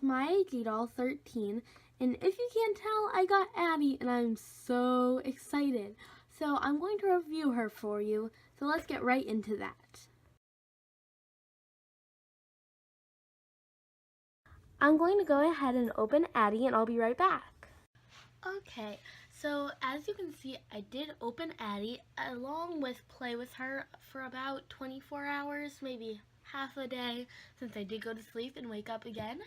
my AG doll, 13, and if you can't tell, I got Addy, and I'm so excited. So I'm going to review her for you, so let's get right into that. I'm going to go ahead and open Addy, and I'll be right back. Okay, so as you can see, I did open Addy along with play with her for about 24 hours, maybe half a day, since I did go to sleep and wake up again.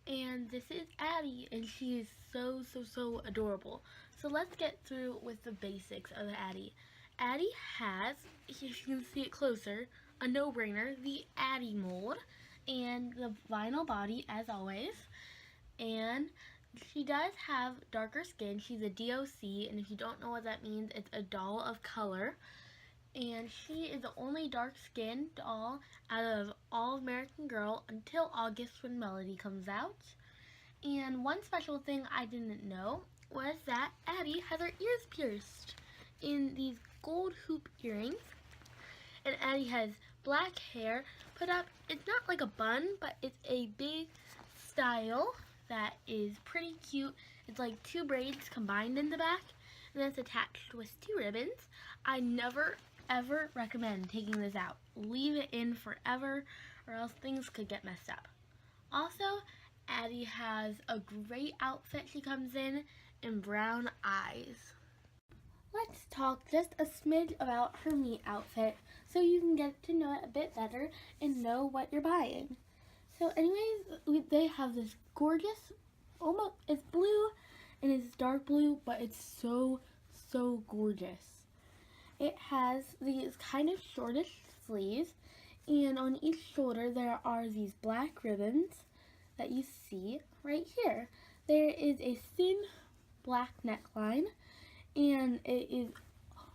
And this is Addy, and she is so adorable. So let's get through with the basics of Addy. Addy has, if you can see it closer, a no-brainer, the Addy mold, and the vinyl body as always. And she does have darker skin. She's a DOC, and if you don't know what that means, it's a doll of color. And she is the only dark-skinned doll out of All American Girl until August when Melody comes out. And one special thing I didn't know was that Addy has her ears pierced in these gold hoop earrings. And Addy has black hair put up. It's not like a bun, but it's a big style that is pretty cute. It's like two braids combined in the back, and that's attached with two ribbons. I never ever recommend taking this out. Leave it in forever, or else things could get messed up. Also, Addy has a great outfit she comes in brown eyes. Let's talk just a smidge about her meet outfit so you can get to know it a bit better and know what you're buying. So anyways, they have this gorgeous, almost, it's blue and it's dark blue, but it's so gorgeous. It has these kind of shortish sleeves, and on each shoulder there are these black ribbons that you see right here. There is a thin black neckline, and it is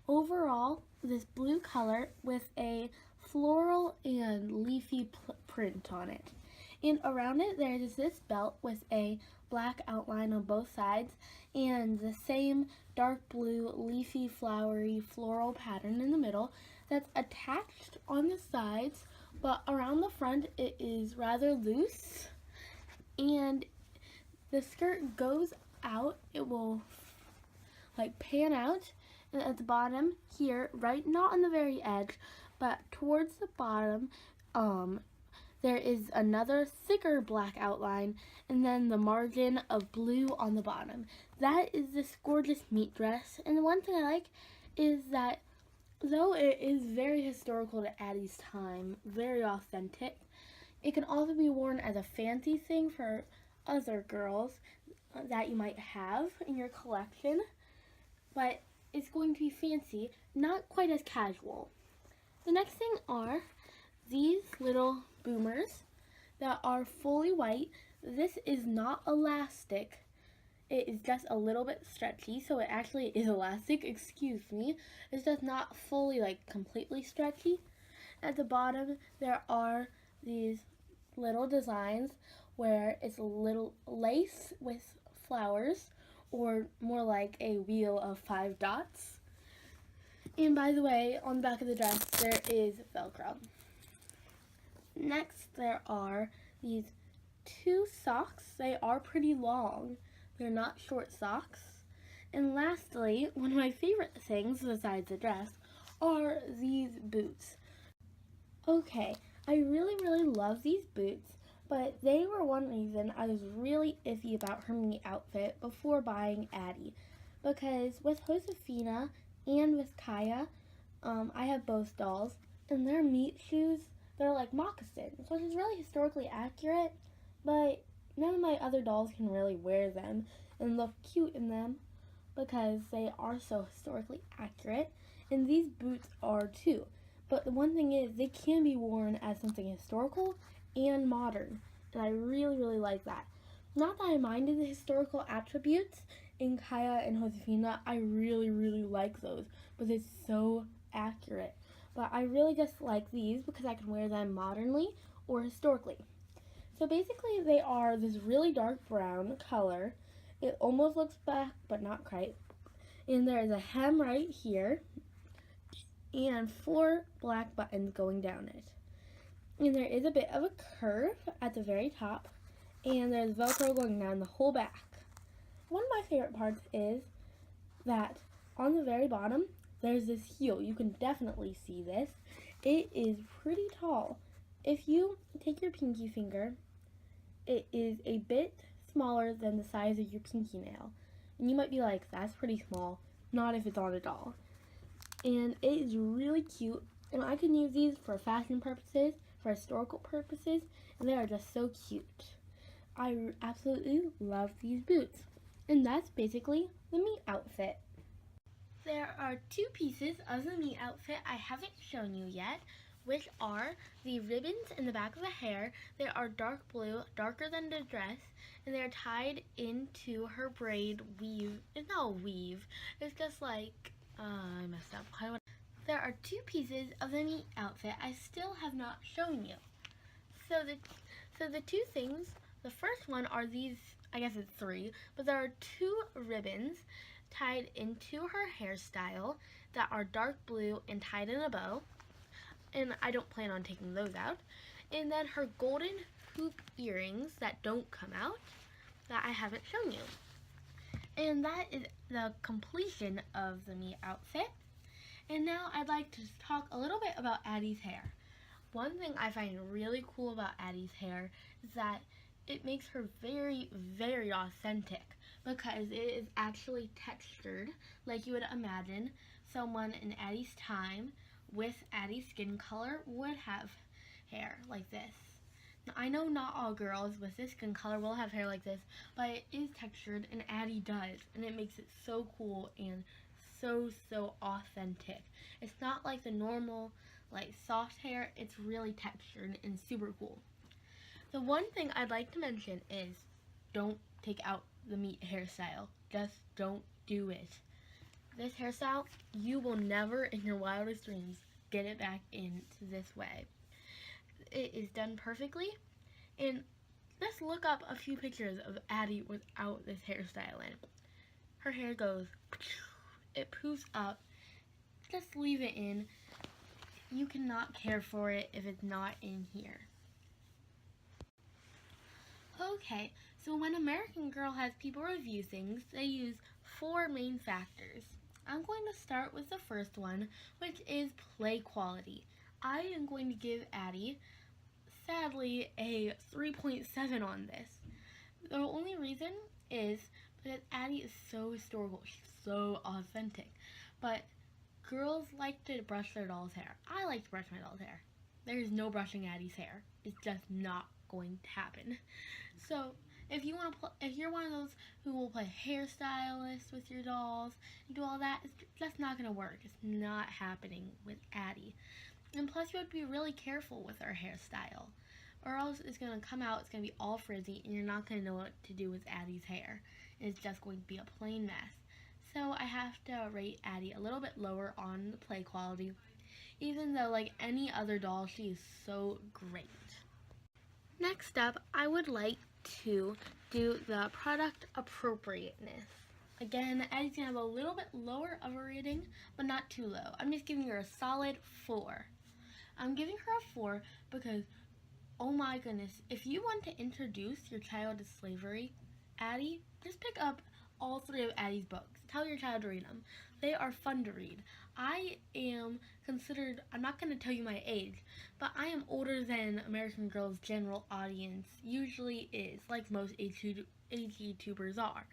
overall this blue color with a floral and leafy print on it. And around it there is this belt with a black outline on both sides and the same dark blue leafy flowery floral pattern in the middle that's attached on the sides, but around the front it is rather loose, and the skirt goes out. It will like pan out, and at the bottom here, right, not on the very edge, but towards the bottom, there is another thicker black outline, and then the margin of blue on the bottom. That is this gorgeous meet dress, and the one thing I like is that though it is very historical to Addy's time, very authentic, it can also be worn as a fancy thing for other girls that you might have in your collection, but it's going to be fancy, not quite as casual. The next thing are these little boomers that are fully white. This is not elastic. It is just a little bit stretchy, so it actually is elastic, excuse me. It's just not fully, like, completely stretchy. At the bottom, there are these little designs where it's a little lace with flowers, or more like a wheel of 5 dots. And by the way, on the back of the dress, there is Velcro. Next, there are these 2 socks. They are pretty long. They're not short socks. And lastly, one of my favorite things besides the dress are these boots. Okay, I really love these boots, but they were one reason I was really iffy about her meet outfit before buying Addy. Because with Josefina and with Kaya, I have both dolls, and their meet shoes, they're like moccasins, which is really historically accurate, but none of my other dolls can really wear them and look cute in them because they are so historically accurate, and these boots are too. But the one thing is, they can be worn as something historical and modern, and I really like that. Not that I minded the historical attributes in Kaya and Josefina, I really like those, but it's so accurate. But I really just like these because I can wear them modernly or historically. So basically they are this really dark brown color. It almost looks black, but not quite. And there is a hem right here, and 4 black buttons going down it. And there is a bit of a curve at the very top, and there's Velcro going down the whole back. One of my favorite parts is that on the very bottom, there's this heel. You can definitely see this. It is pretty tall. If you take your pinky finger, it is a bit smaller than the size of your pinky nail. And you might be like, that's pretty small. Not if it's on a doll. And it is really cute. And I can use these for fashion purposes, for historical purposes, and they are just so cute. I absolutely love these boots. And that's basically the me outfit. There are two pieces of the me outfit I haven't shown you yet, which are the ribbons in the back of the hair. They are dark blue, darker than the dress, and they are tied into her braid weave. It's not a weave, it's just like, I messed up. There are two pieces of the me outfit I still have not shown you. So the two things, the first one are these, I guess it's three, but there are two ribbons tied into her hairstyle that are dark blue and tied in a bow. And I don't plan on taking those out. And then her golden hoop earrings that don't come out that I haven't shown you. And that is the completion of the me outfit. And now I'd like to talk a little bit about Addie's hair. One thing I find really cool about Addie's hair is that it makes her very, very authentic because it is actually textured like you would imagine someone in Addie's time with Addie's skin color would have hair like this. Now, I know not all girls with this skin color will have hair like this, but it is textured and Addie does, and it makes it so cool and so authentic. It's not like the normal like soft hair, it's really textured and super cool. The one thing I'd like to mention is don't take out the meat hairstyle. Just don't do it. This hairstyle, you will never in your wildest dreams get it back into this way. It is done perfectly, and let's look up a few pictures of Addie without this hairstyle in. Her hair goes, it poofs up. Just leave it in. You cannot care for it if it's not in here. Okay, so when American Girl has people review things, they use 4 main factors. I'm going to start with the first one, which is play quality. I am going to give Addie, sadly, a 3.7 on this. The only reason is because Addie is so historical, she's so authentic, but girls like to brush their doll's hair. I like to brush my doll's hair. There's no brushing Addie's hair. It's just not going to happen. So if you're one of those who will play hairstylist with your dolls and do all that, that's not going to work. It's not happening with Addie. And plus you have to be really careful with her hairstyle, or else it's going to come out, it's going to be all frizzy, and you're not going to know what to do with Addie's hair. It's just going to be a plain mess. So I have to rate Addie a little bit lower on the play quality, even though like any other doll, she is so great. Next up, I would like to do the product appropriateness. Again, Addie's going to have a little bit lower of a rating, but not too low. I'm just giving her a solid 4. I'm giving her a 4 because, oh my goodness, if you want to introduce your child to slavery, Addie, just pick up all 3 of Addie's books. Tell your child to read them. They are fun to read. I am considered, I'm not going to tell you my age, but I am older than American Girl's general audience usually is, like most age YouTubers are.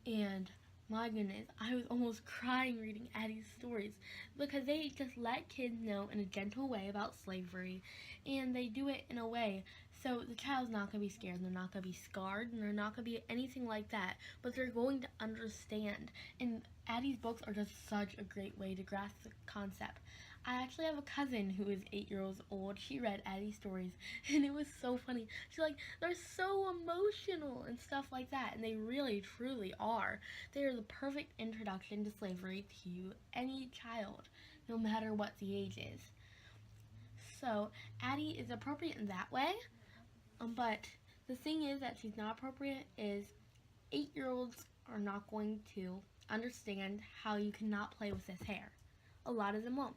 And my goodness, I was almost crying reading Addie's stories because they just let kids know in a gentle way about slavery, and they do it in a way so the child's not going to be scared, they're not going to be scarred, and they're not going to be anything like that, but they're going to understand. And Addie's books are just such a great way to grasp the concept. I actually have a cousin who is 8 years old. She read Addie's stories, and it was so funny. She's like, they're so emotional and stuff like that, and they really, truly are. They are the perfect introduction to slavery to any child, no matter what the age is. So, Addie is appropriate in that way, but the thing is that she's not appropriate is 8-year-olds are not going to understand how you cannot play with this hair. A lot of them won't.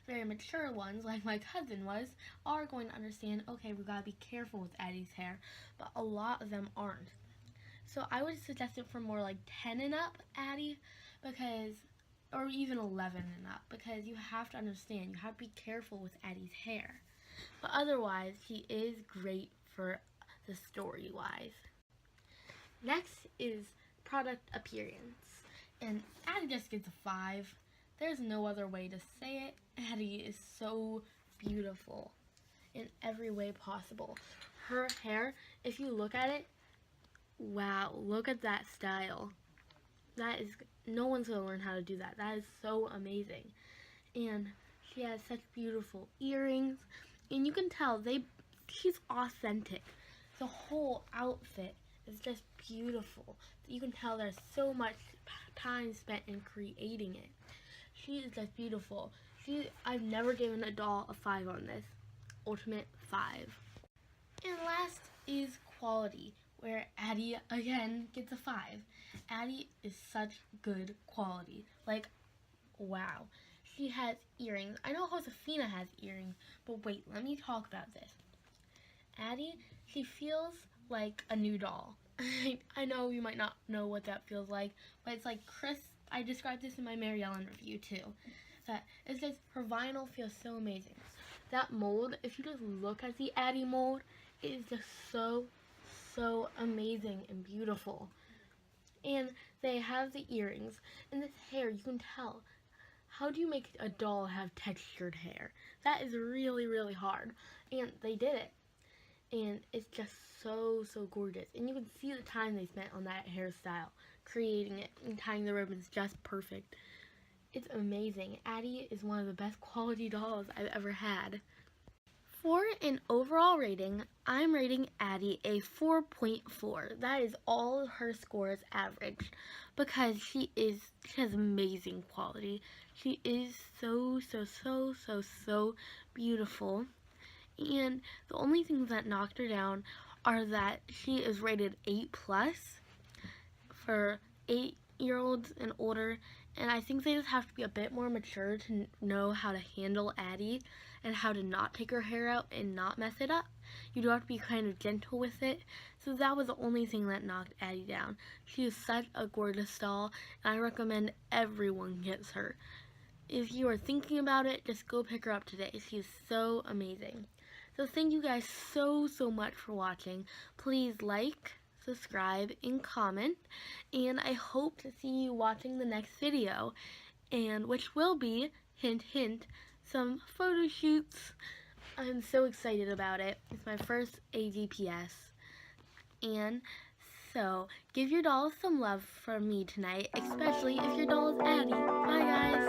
very mature ones, like my cousin was, are going to understand, okay, we gotta be careful with Addy's hair, but a lot of them aren't. So I would suggest it for more like 10 and up Addy, because, or even 11 and up, because you have to understand, you have to be careful with Addy's hair. But otherwise, he is great for the story-wise. Next is product appearance, and Addy just gets a 5. There's no other way to say it. Addy is so beautiful in every way possible. Her hair, if you look at it, wow, look at that style. That is, no one's gonna learn how to do that. That is so amazing. And she has such beautiful earrings, and you can tell she's authentic. The whole outfit is just beautiful. You can tell there's so much time spent in creating it. She is just beautiful. I've never given a doll a 5 on this. Ultimate 5. And last is quality, where Addy again gets a 5. Addy is such good quality. Like, wow. She has earrings. I know Josefina has earrings, but wait, let me talk about this. Addy, she feels like a new doll. I know you might not know what that feels like, but it's like crisp. I described this in my Maryellen review too. That it's just, her vinyl feels so amazing. That mold, if you just look at the Addy mold, it is just so amazing and beautiful. And they have the earrings, and this hair, you can tell. How do you make a doll have textured hair? That is really hard. And they did it. And it's just so gorgeous. And you can see the time they spent on that hairstyle, creating it and tying the ribbons just perfect. It's amazing. Addy is one of the best quality dolls I've ever had. For an overall rating, I'm rating Addy a 4.4. That is all her scores averaged, because she has amazing quality. She is so beautiful. And the only things that knocked her down are that she is rated 8+ for 8-year-olds and older, and I think they just have to be a bit more mature to know how to handle Addy and how to not take her hair out and not mess it up. You do have to be kind of gentle with it, so that was the only thing that knocked Addy down. She is such a gorgeous doll, and I recommend everyone gets her. If you are thinking about it, just go pick her up today. She is so amazing. So thank you guys so much for watching. Please like, subscribe, and comment. And I hope to see you watching the next video, and which will be, hint hint, some photo shoots. I'm so excited about it. It's my first AGPS. And so, give your dolls some love from me tonight, especially if your doll is Addy. Bye guys!